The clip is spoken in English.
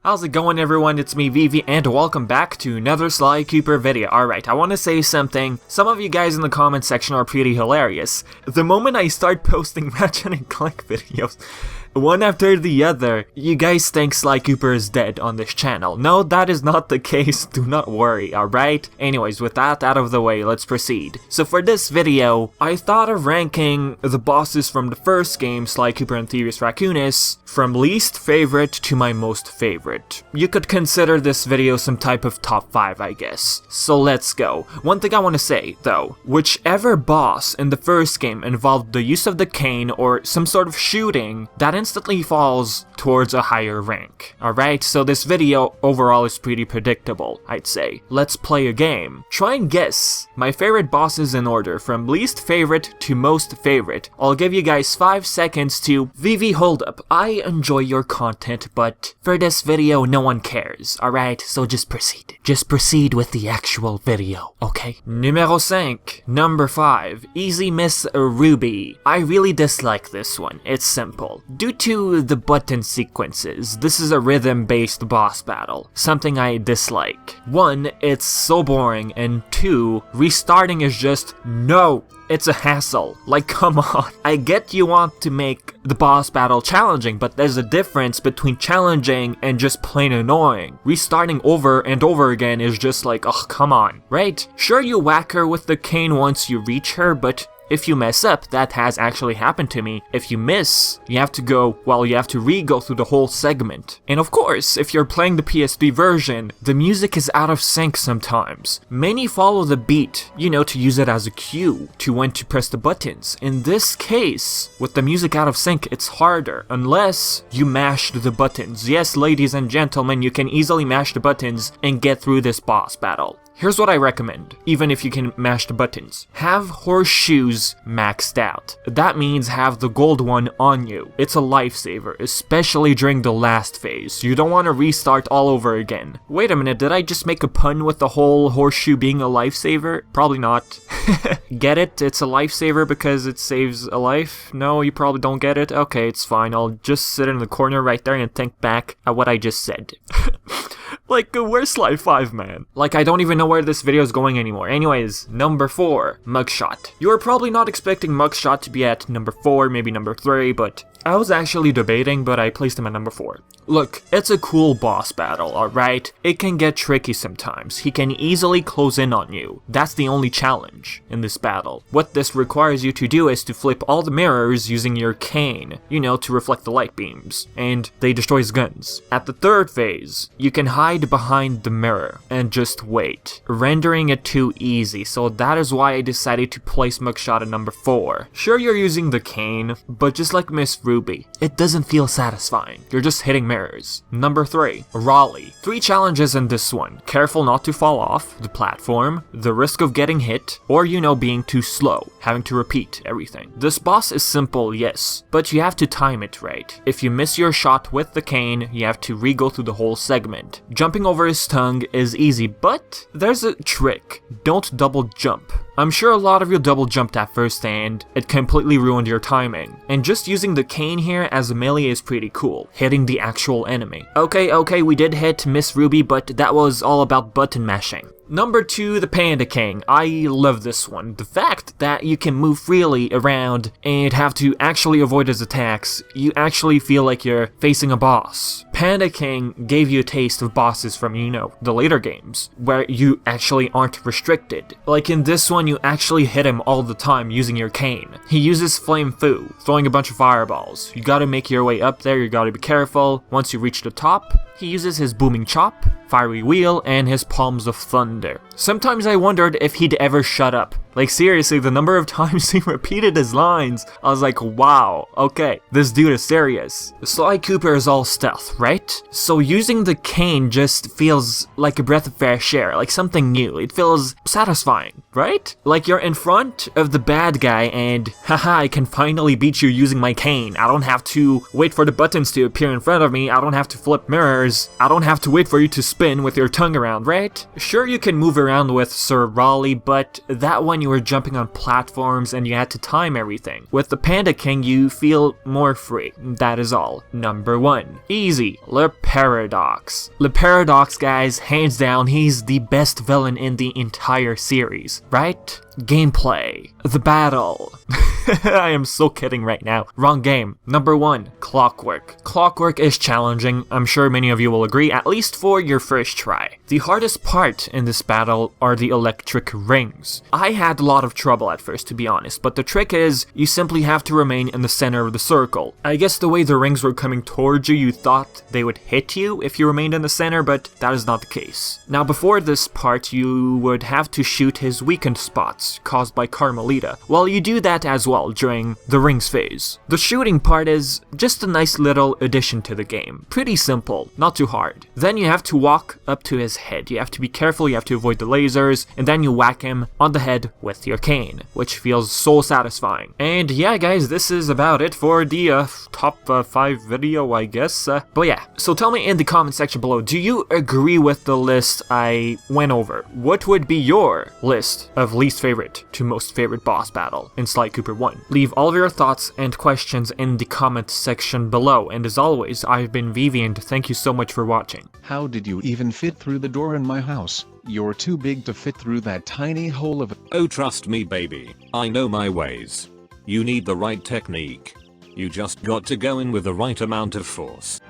How's it going, everyone? It's me, Vivi, and welcome back to another Sly Cooper video. Alright, I want to say something. Some of you guys in the comment section are pretty hilarious. The moment I start posting Ratchet & Clank videos, one after the other, you guys think Sly Cooper is dead on this channel. No, that is not the case, do not worry, alright? Anyways, with that out of the way, let's proceed. So for this video, I thought of ranking the bosses from the first game, Sly Cooper and Thievius Raccoonus, from least favorite to my most favorite. You could consider this video some type of top 5, I guess. So let's go. One thing I want to say, though, whichever boss in the first game involved the use of the cane or some sort of shooting, that instantly falls towards a higher rank. Alright, so this video overall is pretty predictable, I'd say. Let's play a game. Try and guess my favorite bosses in order from least favorite to most favorite. I'll give you guys 5 seconds to Vivi, hold up. I enjoy your content, but for this video no one cares, alright? So just proceed. Just proceed with the actual video, okay? Numero 5. Number 5. Easy Miss Ruby. I really dislike this one. It's simple. Due to the button sequences, this is a rhythm-based boss battle, something I dislike. 1, it's so boring, and 2, restarting is just no. It's a hassle. Like, come on. I get you want to make the boss battle challenging, but there's a difference between challenging and just plain annoying. Restarting over and over again is just like, oh, come on, right? Sure, you whack her with the cane once you reach her, but if you mess up, that has actually happened to me. If you miss, you have to re-go through the whole segment. And of course, if you're playing the PS3 version, the music is out of sync sometimes. Many follow the beat, to use it as a cue to when to press the buttons. In this case, with the music out of sync, it's harder, unless you mash the buttons. Yes, ladies and gentlemen, you can easily mash the buttons and get through this boss battle. Here's what I recommend, even if you can mash the buttons. Have horseshoes maxed out. That means have the gold one on you. It's a lifesaver, especially during the last phase. You don't want to restart all over again. Wait a minute, did I just make a pun with the whole horseshoe being a lifesaver? Probably not. Get it? It's a lifesaver because it saves a life? No, you probably don't get it? Okay, it's fine. I'll just sit in the corner right there and think back at what I just said. Like, where's Sly 5, man? Like, I don't even know where this video is going anymore. Anyways, number 4, Mugshot. You are probably not expecting Mugshot to be at number 4, maybe number 3, but I was actually debating, but I placed him at number 4. Look, it's a cool boss battle, alright? It can get tricky sometimes. He can easily close in on you. That's the only challenge in this battle. What this requires you to do is to flip all the mirrors using your cane, to reflect the light beams, and they destroy his guns. At the 3rd phase, you can hide behind the mirror and just wait, rendering it too easy, so that is why I decided to place Mugshot at number 4. Sure, you're using the cane, but just like Miss Ruby, it doesn't feel satisfying. You're just hitting mirrors. Number 3, Rowley. 3 challenges in this one. Careful not to fall off the platform, the risk of getting hit, or being too slow, having to repeat everything. This boss is simple, yes, but you have to time it right. If you miss your shot with the cane, you have to re-go through the whole segment. Jumping over his tongue is easy, but there's a trick. Don't double jump. I'm sure a lot of you double jumped at first and it completely ruined your timing. And just using the cane here as a melee is pretty cool, hitting the actual enemy. Okay, we did hit Miss Ruby, but that was all about button mashing. Number 2, the Panda King. I love this one. The fact that you can move freely around and have to actually avoid his attacks, you actually feel like you're facing a boss. Panda King gave you a taste of bosses from, the later games, where you actually aren't restricted. Like in this one, you actually hit him all the time using your cane. He uses Flame Fu, throwing a bunch of fireballs. You gotta make your way up there, you gotta be careful. Once you reach the top, he uses his Booming Chop, Fiery Wheel, and his Palms of Thunder. Sometimes I wondered if he'd ever shut up. Like, seriously, the number of times he repeated his lines, I was like, wow, okay, this dude is serious. Sly Cooper is all stealth, right? So using the cane just feels like a breath of fresh air, like something new. It feels satisfying, right? Like you're in front of the bad guy and haha, I can finally beat you using my cane. I don't have to wait for the buttons to appear in front of me. I don't have to flip mirrors. I don't have to wait for you to spin with your tongue around, right? Sure, you can move around with Sir Rowley, but that one you were jumping on platforms and you had to time everything. With the Panda King, you feel more free. That is all. Number 1. Easy. Le Paradox. Le Paradox, guys, hands down, he's the best villain in the entire series, right? Gameplay. The battle. I am so kidding right now. Wrong game. Number 1. Clockwork. Clockwork is challenging. I'm sure many of you will agree, at least for your first try. The hardest part in this battle are the electric rings. I had a lot of trouble at first, to be honest, but the trick is you simply have to remain in the center of the circle. I guess the way the rings were coming towards you, you thought they would hit you if you remained in the center, but that is not the case. Now, before this part, you would have to shoot his weakened spots caused by Carmelita. Well, you do that as well during the rings phase. The shooting part is just a nice little addition to the game. Pretty simple, not too hard. Then you have to walk up to his head. You have to be careful, you have to avoid the lasers, and then you whack him on the head with your cane, which feels so satisfying. And yeah, guys, this is about it for the top 5 video, I guess. But yeah, so tell me in the comment section below, do you agree with the list I went over? What would be your list of least favorite to most favorite boss battle in Sly Cooper 1? Leave all of your thoughts and questions in the comment section below, and as always, I've been Vivi and thank you so much for watching. How did you even fit through the door in my house? You're too big to fit through that tiny hole of... Oh, trust me, baby. I know my ways. You need the right technique. You just got to go in with the right amount of force.